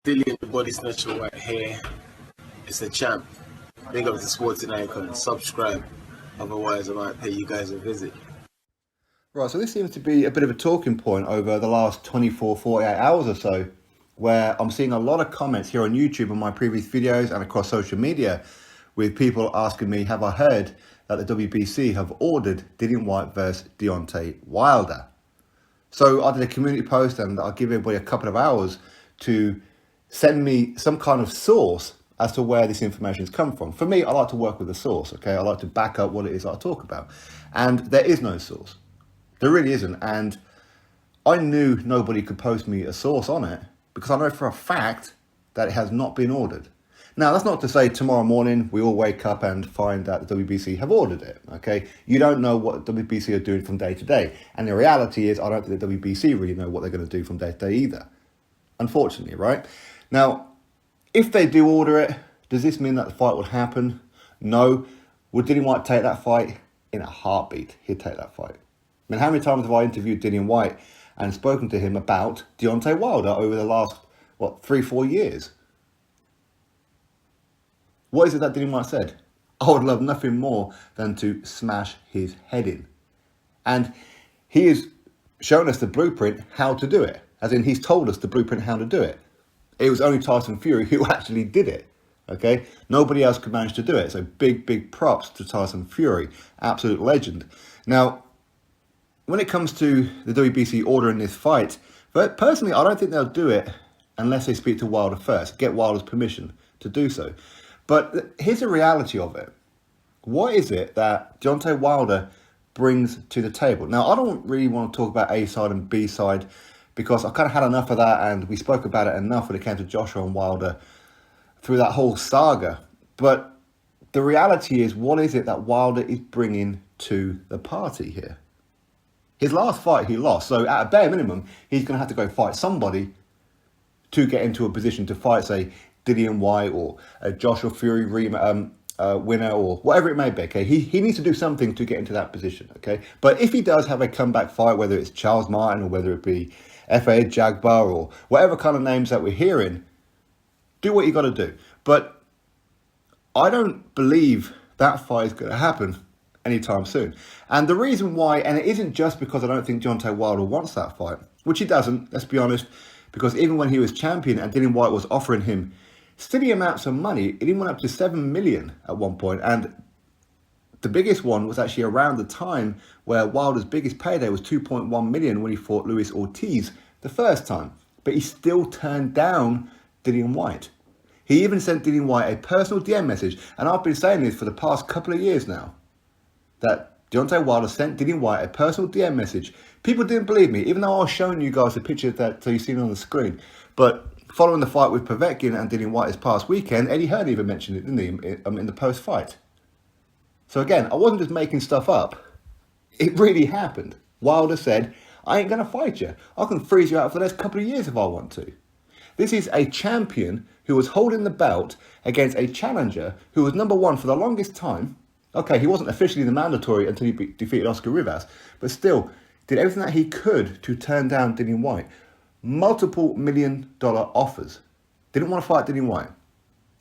Dillian the Body Snatcher Whyte here. It's a champ. Big up to Sporting Icon. Subscribe. Otherwise, I might pay you guys a visit. Right, so this seems to be a bit of a talking point over the last 24, 48 hours or so, where I'm seeing a lot of comments here on YouTube on my previous videos and across social media with people asking me, have I heard that the WBC have ordered Dillian Whyte versus Deontay Wilder? So I did a community post and I'll give everybody a couple of hours to send me some kind of source as to where this information has come from. For me, I like to work with a source, okay? I like to back up what it is I talk about. And there is no source. There really isn't. And I knew nobody could post me a source on it because I know for a fact that it has not been ordered. Now, that's not to say tomorrow morning we all wake up and find that the WBC have ordered it, okay? You don't know what WBC are doing from day to day. And the reality is I don't think the WBC really know what they're going to do from day to day either. Unfortunately, right? Now, if they do order it, does this mean that the fight will happen? No. Would Dillian Whyte take that fight? In a heartbeat, he'd take that fight. I mean, how many times have I interviewed Dillian Whyte and spoken to him about Deontay Wilder over the last, 3-4 years? What is it that Dillian Whyte said? I would love nothing more than to smash his head in. And he has shown us the blueprint how to do it. As in, he's told us the blueprint how to do it. It was only Tyson Fury who actually did it, okay? Nobody else could manage to do it. So big props to Tyson Fury, absolute legend. Now, when it comes to the WBC ordering this fight, but personally, I don't think they'll do it unless they speak to Wilder first, get Wilder's permission to do so. But here's the reality of it. What is it that Deontay Wilder brings to the table? Now, I don't really want to talk about A side and B side, because I kind of had enough of that, and we spoke about it enough when it came to Joshua and Wilder through that whole saga. But the reality is, what is it that Wilder is bringing to the party here? His last fight he lost, so at a bare minimum, he's going to have to go fight somebody to get into a position to fight, say, Dillian Whyte or a Joshua Fury winner or whatever it may be, okay? He needs to do something to get into that position, okay? But if he does have a comeback fight, whether it's Charles Martin or whether it be F.A. Jagbar or whatever kind of names that we're hearing, do what you got to do. But I don't believe that fight is going to happen anytime soon. And the reason why, and it isn't just because I don't think Deontay Wilder wants that fight, which he doesn't, let's be honest, because even when he was champion and Dillian Whyte was offering him steady amounts of money, it even went up to 7 million at one point. And the biggest one was actually around the time where Wilder's biggest payday was 2.1 million when he fought Luis Ortiz the first time. But he still turned down Dillian Whyte. He even sent Dillian Whyte a personal DM message. And I've been saying this for the past couple of years now, that Deontay Wilder sent Dillian Whyte a personal DM message. People didn't believe me, even though I was showing you guys the picture that you've seen on the screen. But following the fight with Povetkin and Dillian Whyte this past weekend, Eddie Hearn even mentioned it, didn't he, in the post-fight. So again, I wasn't just making stuff up. It really happened. Wilder said, I ain't going to fight you. I can freeze you out for the next couple of years if I want to. This is a champion who was holding the belt against a challenger who was number one for the longest time. Okay, he wasn't officially the mandatory until he defeated Oscar Rivas, but still did everything that he could to turn down Dillian Whyte. Multiple $1 million offers. Didn't want to fight Dillian Whyte.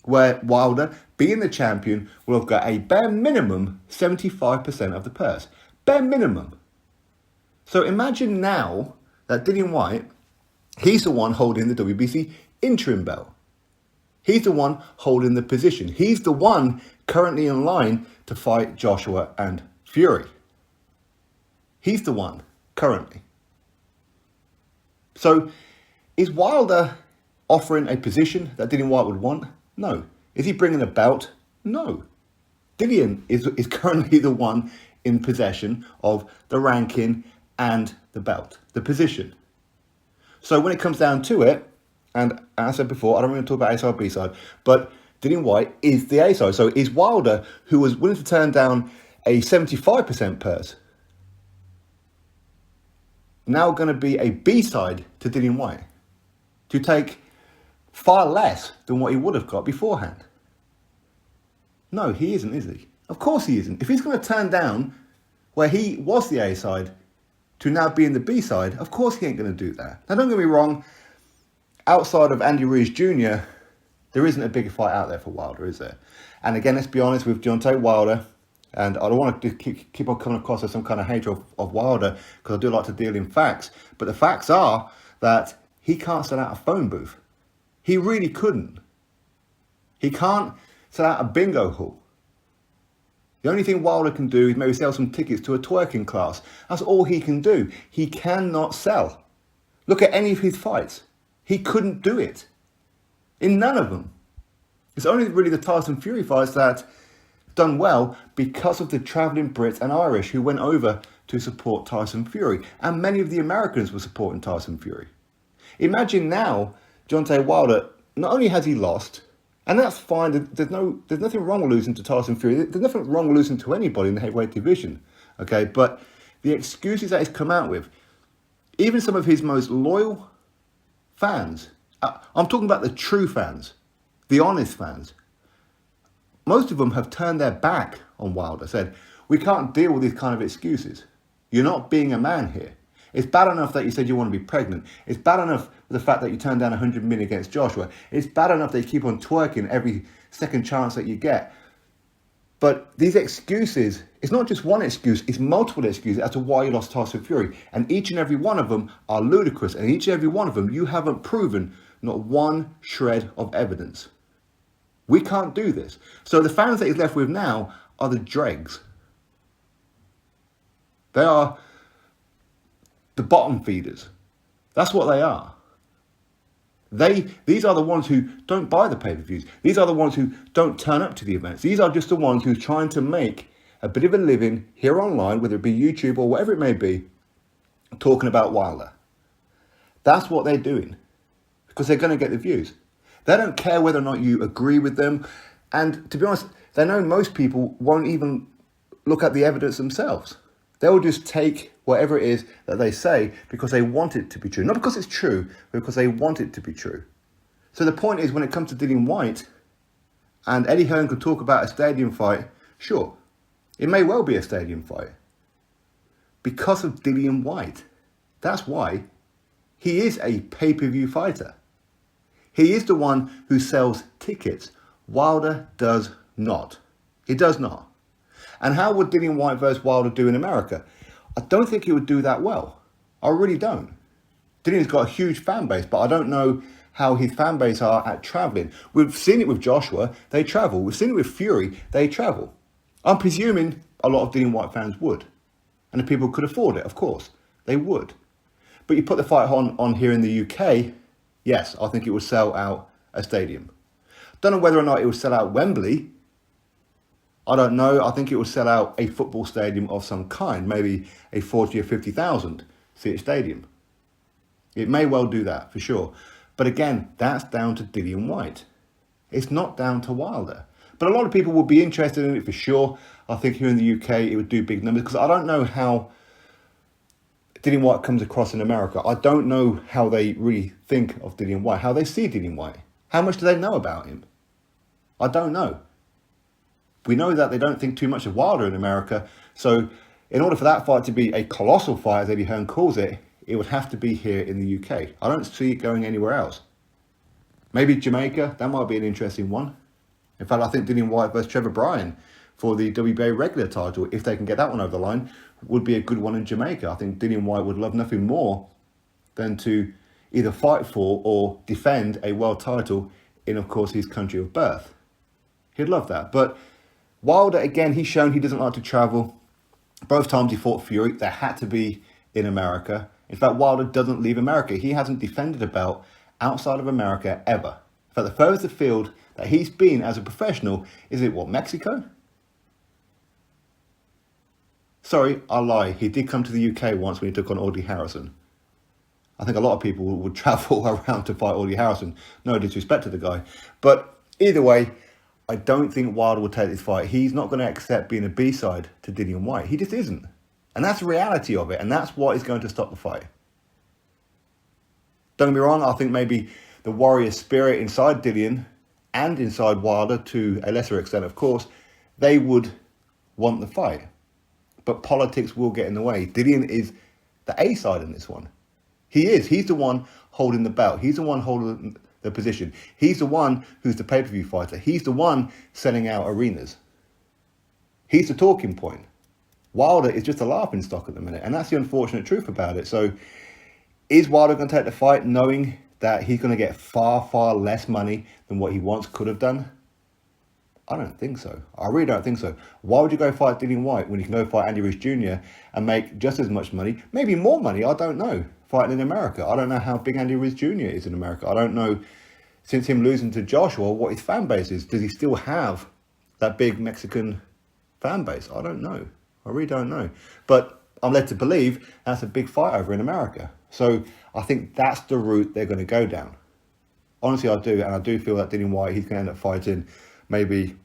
Where Wilder, being the champion, will have got a bare minimum 75% of the purse. Bare minimum. So imagine now that Dillian Whyte, he's the one holding the WBC interim belt. He's the one holding the position. He's the one currently in line to fight Joshua and Fury. He's the one currently. So is Wilder offering a position that Dillian Whyte would want? No. Is he bringing a belt? No. Dillian is currently the one in possession of the ranking and the belt, the position. So when it comes down to it, and as I said before, I don't want to talk about A side, B side, but Dillian Whyte is the A side. So is Wilder, who was willing to turn down a 75% purse, now going to be a B side to Dillian Whyte, to take far less than what he would have got beforehand? No, he isn't, is he? Of course he isn't. If he's going to turn down where he was the A side to now be in the B side, of course he ain't going to do that. Now don't get me wrong, outside of Andy Ruiz Jr., there isn't a bigger fight out there for Wilder, is there? And again, let's be honest with Deontay Wilder, and I don't want to keep on coming across as some kind of hater of Wilder, because I do like to deal in facts, but the facts are that he can't sell out a phone booth. He really couldn't. He can't sell out a bingo hall. The only thing Wilder can do is maybe sell some tickets to a twerking class. That's all he can do. He cannot sell. Look at any of his fights. He couldn't do it. In none of them. It's only really the Tyson Fury fights that done well because of the travelling Brits and Irish who went over to support Tyson Fury. And many of the Americans were supporting Tyson Fury. Imagine now, Deontay Wilder, not only has he lost, and that's fine, there's nothing wrong with losing to Tyson Fury, there's nothing wrong with losing to anybody in the heavyweight division, okay, but the excuses that he's come out with, even some of his most loyal fans, I'm talking about the true fans, the honest fans, most of them have turned their back on Wilder, said, we can't deal with these kind of excuses. You're not being a man here. It's bad enough that you said you want to be pregnant. It's bad enough the fact that you turned down 100 million against Joshua. It's bad enough that you keep on twerking every second chance that you get. But these excuses, it's not just one excuse, it's multiple excuses as to why you lost Tyson Fury. And each and every one of them are ludicrous. And each and every one of them, you haven't proven not one shred of evidence. We can't do this. So the fans that he's left with now are the dregs. They are the bottom feeders. That's what they are. These are the ones who don't buy the pay-per-views. These are the ones who don't turn up to the events. These are just the ones who are trying to make a bit of a living here online, whether it be YouTube or whatever it may be, talking about Wilder. That's what they're doing, because they're going to get the views. They don't care whether or not you agree with them. And to be honest, they know most people won't even look at the evidence themselves. They'll just take whatever it is that they say because they want it to be true. Not because it's true, but because they want it to be true. So the point is, when it comes to Dillian Whyte, and Eddie Hearn could talk about a stadium fight, sure, it may well be a stadium fight. Because of Dillian Whyte. That's why he is a pay-per-view fighter. He is the one who sells tickets. Wilder does not. He does not. And how would Dillian Whyte versus Wilder do in America? I don't think he would do that well. I really don't. Dillian's got a huge fan base, but I don't know how his fan base are at travelling. We've seen it with Joshua, they travel. We've seen it with Fury, they travel. I'm presuming a lot of Dillian Whyte fans would. And if people could afford it, of course, they would. But you put the fight on here in the UK, yes, I think it would sell out a stadium. Don't know whether or not it would sell out Wembley. I don't know. I think it would sell out a football stadium of some kind, maybe a 40 or 50,000 seat stadium. It may well do that, for sure. But again, that's down to Dillian Whyte. It's not down to Wilder. But a lot of people would be interested in it for sure. I think here in the UK it would do big numbers, because I don't know how Dillian Whyte comes across in America. I don't know how they really think of Dillian Whyte, how they see Dillian Whyte. How much do they know about him? I don't know. We know that they don't think too much of Wilder in America. So in order for that fight to be a colossal fight, as Eddie Hearn calls it, it would have to be here in the UK. I don't see it going anywhere else. Maybe Jamaica, that might be an interesting one. In fact, I think Dillian Whyte versus Trevor Bryan for the WBA regular title, if they can get that one over the line, would be a good one in Jamaica. I think Dillian Whyte would love nothing more than to either fight for or defend a world title in, of course, his country of birth. He'd love that. But Wilder, again, he's shown he doesn't like to travel. Both times he fought Fury, they had to be in America. In fact, Wilder doesn't leave America. He hasn't defended a belt outside of America ever. In fact, the furthest afield that he's been as a professional is Mexico? Sorry, I lie. He did come to the UK once when he took on Audley Harrison. I think a lot of people would travel around to fight Audley Harrison. No disrespect to the guy. But either way, I don't think Wilder will take this fight. He's not going to accept being a B-side to Dillian Whyte. He just isn't. And that's the reality of it. And that's what is going to stop the fight. Don't get me wrong. I think maybe the warrior spirit inside Dillian and inside Wilder, to a lesser extent, of course, they would want the fight. But politics will get in the way. Dillian is the A-side in this one. He is. He's the one holding the belt. He's the one holding the position. He's the one who's the pay-per-view fighter. He's the one selling out arenas. He's the talking point. Wilder is just a laughing stock at the minute, and that's the unfortunate truth about it. So is Wilder going to take the fight knowing that he's going to get far, far less money than what he once could have done? I don't think so. I really don't think so. Why would you go fight Dillian Whyte when you can go fight Andy Ruiz Jr. and make just as much money, maybe more money, I don't know, fighting in America? I don't know how big Andy Ruiz Jr. is in America. I don't know, since him losing to Joshua, what his fan base is. Does he still have that big Mexican fan base? I don't know. I really don't know. But I'm led to believe that's a big fight over in America. So I think that's the route they're going to go down. Honestly, I do. And I do feel that Dillian Whyte, he's going to end up fighting maybe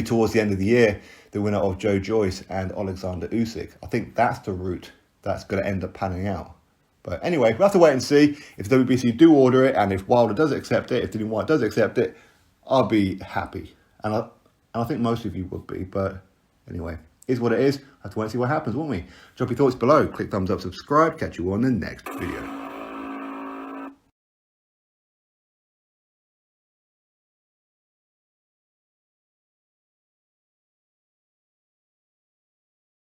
towards the end of the year, the winner of Joe Joyce and Alexander Usyk. I think that's the route that's going to end up panning out. But anyway, we'll have to wait and see if the WBC do order it, and if Wilder does accept it, if Dillian Whyte does accept it, I'll be happy. And I think most of you would be. But anyway, is what it is. Have to wait and see what happens, won't we? Drop your thoughts below. Click thumbs up, subscribe. Catch you on the next video.